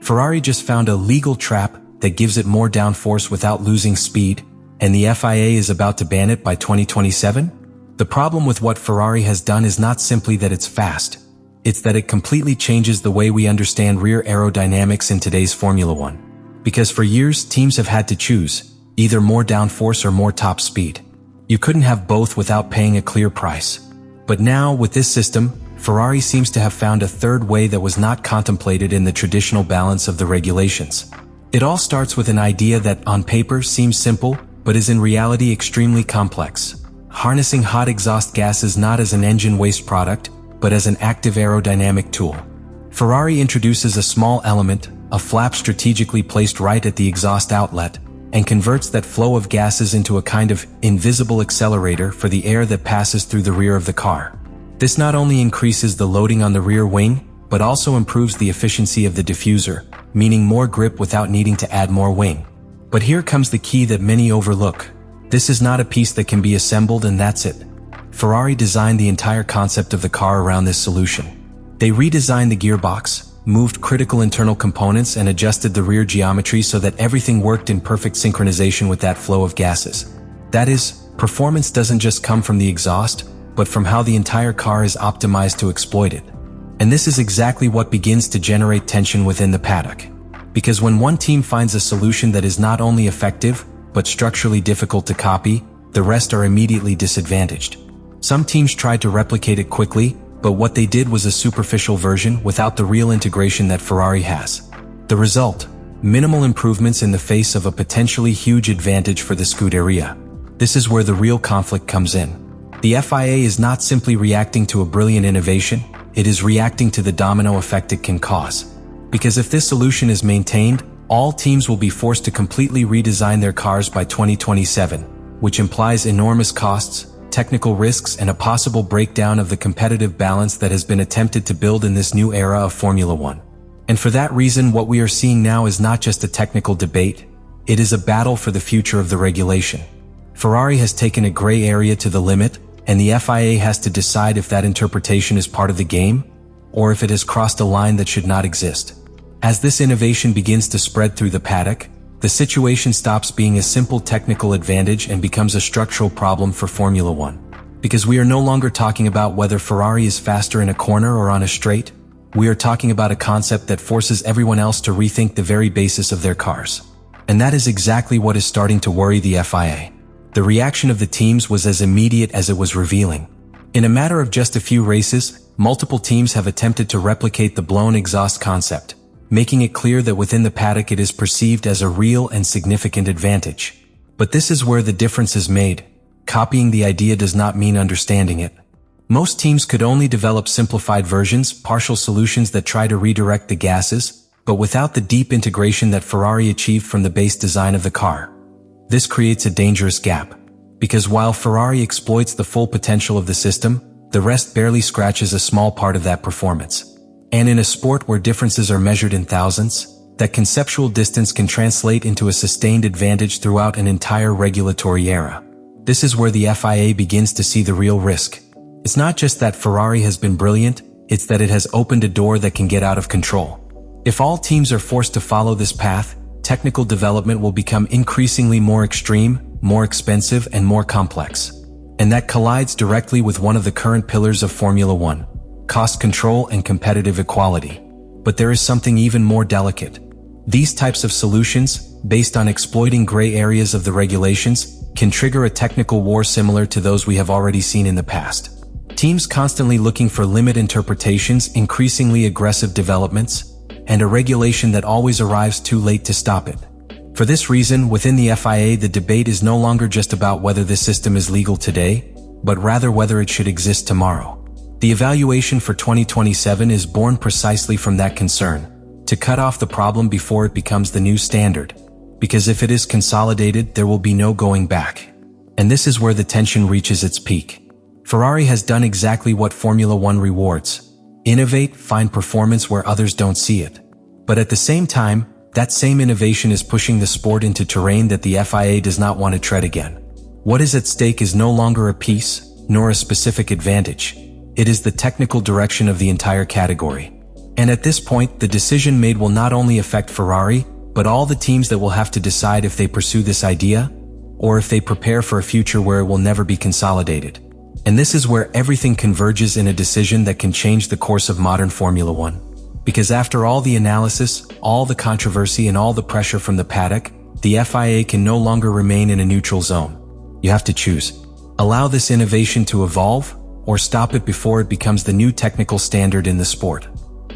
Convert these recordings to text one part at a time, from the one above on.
Ferrari just found a legal trap that gives it more downforce without losing speed, and the FIA is about to ban it by 2027? The problem with what Ferrari has done is not simply that it's fast. It's that it completely changes the way we understand rear aerodynamics in today's Formula One. Because for years, teams have had to choose, either more downforce or more top speed. You couldn't have both without paying a clear price. But now, with this system, Ferrari seems to have found a third way that was not contemplated in the traditional balance of the regulations. It all starts with an idea that, on paper, seems simple, but is in reality extremely complex. Harnessing hot exhaust gases not as an engine waste product, but as an active aerodynamic tool. Ferrari introduces a small element, a flap strategically placed right at the exhaust outlet, and converts that flow of gases into a kind of invisible accelerator for the air that passes through the rear of the car. This not only increases the loading on the rear wing, but also improves the efficiency of the diffuser, meaning more grip without needing to add more wing. But here comes the key that many overlook. This is not a piece that can be assembled and that's it. Ferrari designed the entire concept of the car around this solution. They redesigned the gearbox, moved critical internal components and adjusted the rear geometry so that everything worked in perfect synchronization with that flow of gases. That is, performance doesn't just come from the exhaust, but from how the entire car is optimized to exploit it. And this is exactly what begins to generate tension within the paddock. Because when one team finds a solution that is not only effective, but structurally difficult to copy, the rest are immediately disadvantaged. Some teams tried to replicate it quickly, but what they did was a superficial version without the real integration that Ferrari has. The result: minimal improvements in the face of a potentially huge advantage for the Scuderia. This is where the real conflict comes in. The FIA is not simply reacting to a brilliant innovation, it is reacting to the domino effect it can cause. Because if this solution is maintained, all teams will be forced to completely redesign their cars by 2027, which implies enormous costs, technical risks, and a possible breakdown of the competitive balance that has been attempted to build in this new era of Formula One. And for that reason, what we are seeing now is not just a technical debate, it is a battle for the future of the regulation. Ferrari has taken a gray area to the limit, and the FIA has to decide if that interpretation is part of the game, or if it has crossed a line that should not exist. As this innovation begins to spread through the paddock, the situation stops being a simple technical advantage and becomes a structural problem for Formula One. Because we are no longer talking about whether Ferrari is faster in a corner or on a straight, we are talking about a concept that forces everyone else to rethink the very basis of their cars. And that is exactly what is starting to worry the FIA. The reaction of the teams was as immediate as it was revealing. In a matter of just a few races, multiple teams have attempted to replicate the blown exhaust concept, making it clear that within the paddock it is perceived as a real and significant advantage. But this is where the difference is made. Copying the idea does not mean understanding it. Most teams could only develop simplified versions, partial solutions that try to redirect the gases, but without the deep integration that Ferrari achieved from the base design of the car. This creates a dangerous gap. Because while Ferrari exploits the full potential of the system, the rest barely scratches a small part of that performance. And in a sport where differences are measured in thousands, that conceptual distance can translate into a sustained advantage throughout an entire regulatory era. This is where the FIA begins to see the real risk. It's not just that Ferrari has been brilliant, it's that it has opened a door that can get out of control. If all teams are forced to follow this path, technical development will become increasingly more extreme, more expensive, and more complex. And that collides directly with one of the current pillars of Formula One: cost control and competitive equality. But there is something even more delicate. These types of solutions, based on exploiting gray areas of the regulations, can trigger a technical war similar to those we have already seen in the past. Teams constantly looking for limit interpretations, increasingly aggressive developments, and a regulation that always arrives too late to stop it. For this reason, within the FIA, the debate is no longer just about whether this system is legal today, but rather whether it should exist tomorrow. The evaluation for 2027 is born precisely from that concern, to cut off the problem before it becomes the new standard. Because if it is consolidated, there will be no going back. And this is where the tension reaches its peak. Ferrari has done exactly what Formula One rewards: innovate, find performance where others don't see it. But at the same time, that same innovation is pushing the sport into terrain that the FIA does not want to tread again. What is at stake is no longer a piece, nor a specific advantage. It is the technical direction of the entire category. And at this point, the decision made will not only affect Ferrari, but all the teams that will have to decide if they pursue this idea, or if they prepare for a future where it will never be consolidated. And this is where everything converges in a decision that can change the course of modern Formula One. Because after all the analysis, all the controversy and all the pressure from the paddock, the FIA can no longer remain in a neutral zone. You have to choose. Allow this innovation to evolve, or stop it before it becomes the new technical standard in the sport.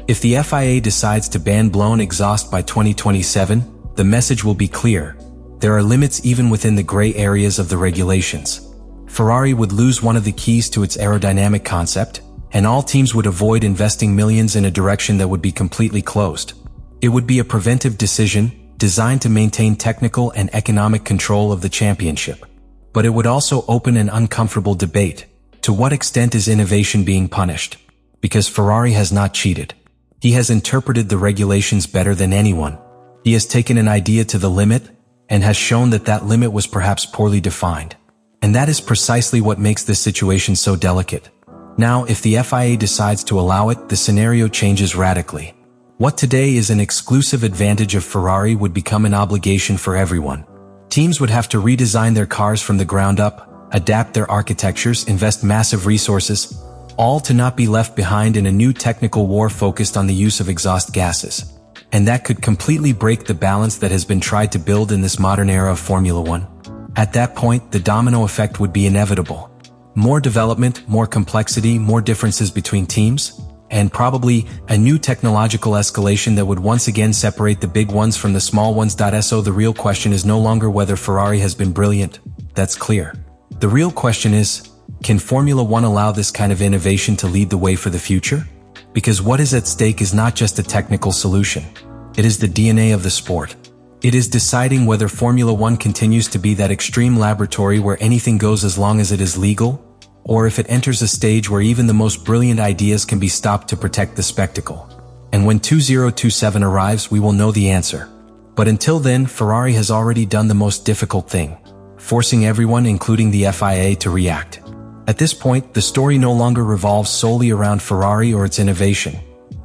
If the FIA decides to ban blown exhaust by 2027, the message will be clear. There are limits even within the gray areas of the regulations. Ferrari would lose one of the keys to its aerodynamic concept, and all teams would avoid investing millions in a direction that would be completely closed. It would be a preventive decision, designed to maintain technical and economic control of the championship. But it would also open an uncomfortable debate. To what extent is innovation being punished? Because Ferrari has not cheated. He has interpreted the regulations better than anyone. He has taken an idea to the limit, and has shown that that limit was perhaps poorly defined. And that is precisely what makes this situation so delicate. Now, if the FIA decides to allow it, the scenario changes radically. What today is an exclusive advantage of Ferrari would become an obligation for everyone. Teams would have to redesign their cars from the ground up, adapt their architectures, invest massive resources, all to not be left behind in a new technical war focused on the use of exhaust gases. And that could completely break the balance that has been tried to build in this modern era of Formula One. At that point, the domino effect would be inevitable. More development, more complexity, more differences between teams, and probably a new technological escalation that would once again separate the big ones from the small ones. So the real question is no longer whether Ferrari has been brilliant. That's clear. The real question is, can Formula One allow this kind of innovation to lead the way for the future? Because what is at stake is not just a technical solution. It is the DNA of the sport. It is deciding whether Formula One continues to be that extreme laboratory where anything goes as long as it is legal, or if it enters a stage where even the most brilliant ideas can be stopped to protect the spectacle. And when 2027 arrives, we will know the answer. But until then, Ferrari has already done the most difficult thing, forcing everyone, including the FIA, to react. At this point, the story no longer revolves solely around Ferrari or its innovation.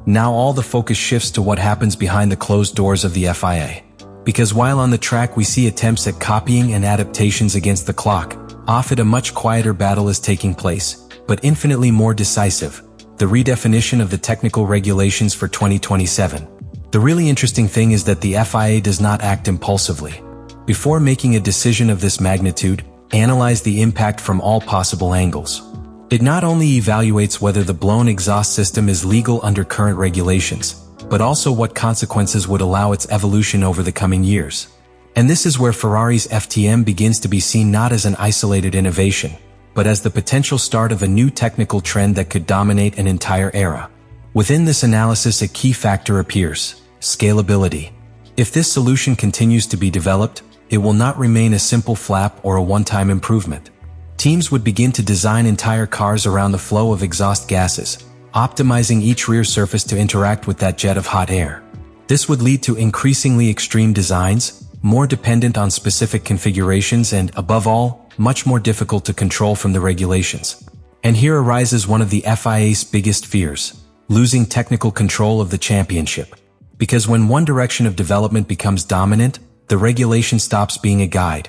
Now all the focus shifts to what happens behind the closed doors of the FIA. Because while on the track we see attempts at copying and adaptations against the clock, off it a much quieter battle is taking place, but infinitely more decisive: the redefinition of the technical regulations for 2027. The really interesting thing is that the FIA does not act impulsively. Before making a decision of this magnitude, analyze the impact from all possible angles. It not only evaluates whether the blown exhaust system is legal under current regulations, but also what consequences would allow its evolution over the coming years. And this is where Ferrari's FTM begins to be seen not as an isolated innovation, but as the potential start of a new technical trend that could dominate an entire era. Within this analysis, a key factor appears: scalability. If this solution continues to be developed, it will not remain a simple flap or a one-time improvement. Teams would begin to design entire cars around the flow of exhaust gases, optimizing each rear surface to interact with that jet of hot air. This would lead to increasingly extreme designs, more dependent on specific configurations and, above all, much more difficult to control from the regulations. And here arises one of the FIA's biggest fears: losing technical control of the championship. Because when one direction of development becomes dominant, the regulation stops being a guide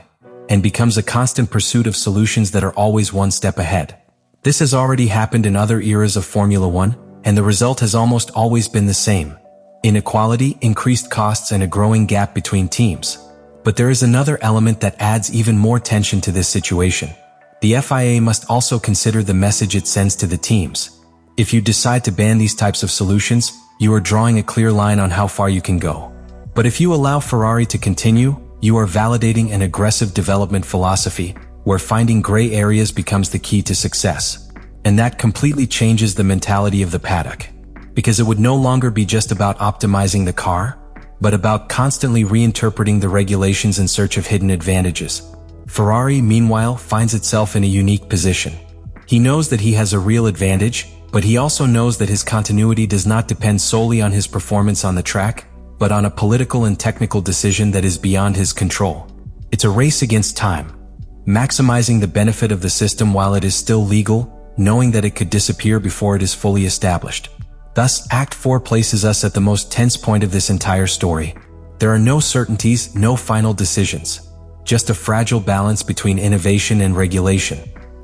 and becomes a constant pursuit of solutions that are always one step ahead. This has already happened in other eras of Formula One, and the result has almost always been the same: inequality, increased costs, and a growing gap between teams. But there is another element that adds even more tension to this situation. The FIA must also consider the message it sends to the teams. If you decide to ban these types of solutions, you are drawing a clear line on how far you can go. But if you allow Ferrari to continue, you are validating an aggressive development philosophy, where finding gray areas becomes the key to success. And that completely changes the mentality of the paddock. Because it would no longer be just about optimizing the car, but about constantly reinterpreting the regulations in search of hidden advantages. Ferrari, meanwhile, finds itself in a unique position. He knows that he has a real advantage, but he also knows that his continuity does not depend solely on his performance on the track, but on a political and technical decision that is beyond his control. It's a race against time, maximizing the benefit of the system while it is still legal, knowing that it could disappear before it is fully established. Thus, Act 4 places us at the most tense point of this entire story. There are no certainties, no final decisions. Just a fragile balance between innovation and regulation.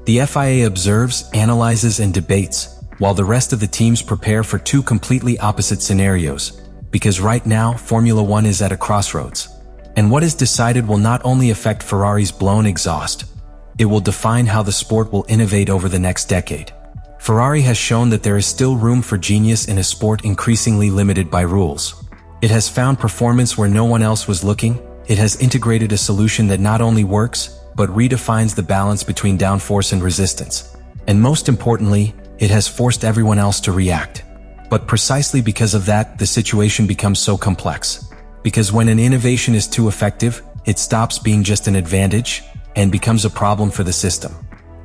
The FIA observes, analyzes, and debates, while the rest of the teams prepare for two completely opposite scenarios. Because right now, Formula One is at a crossroads. And what is decided will not only affect Ferrari's blown exhaust, it will define how the sport will innovate over the next decade. Ferrari has shown that there is still room for genius in a sport increasingly limited by rules. It has found performance where no one else was looking. It has integrated a solution that not only works, but redefines the balance between downforce and resistance. And most importantly, it has forced everyone else to react. But precisely because of that, the situation becomes so complex. Because when an innovation is too effective, it stops being just an advantage and becomes a problem for the system.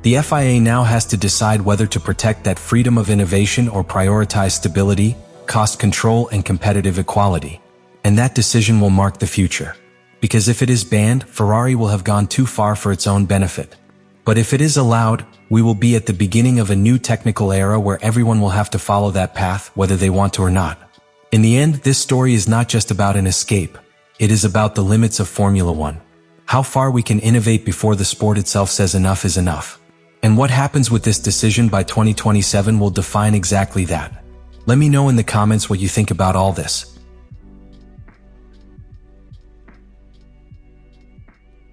The FIA now has to decide whether to protect that freedom of innovation or prioritize stability, cost control, and competitive equality. And that decision will mark the future. Because if it is banned, Ferrari will have gone too far for its own benefit. But if it is allowed, we will be at the beginning of a new technical era where everyone will have to follow that path, whether they want to or not. In the end, this story is not just about an escape. It is about the limits of Formula One. How far we can innovate before the sport itself says enough is enough. And what happens with this decision by 2027 will define exactly that. Let me know in the comments what you think about all this.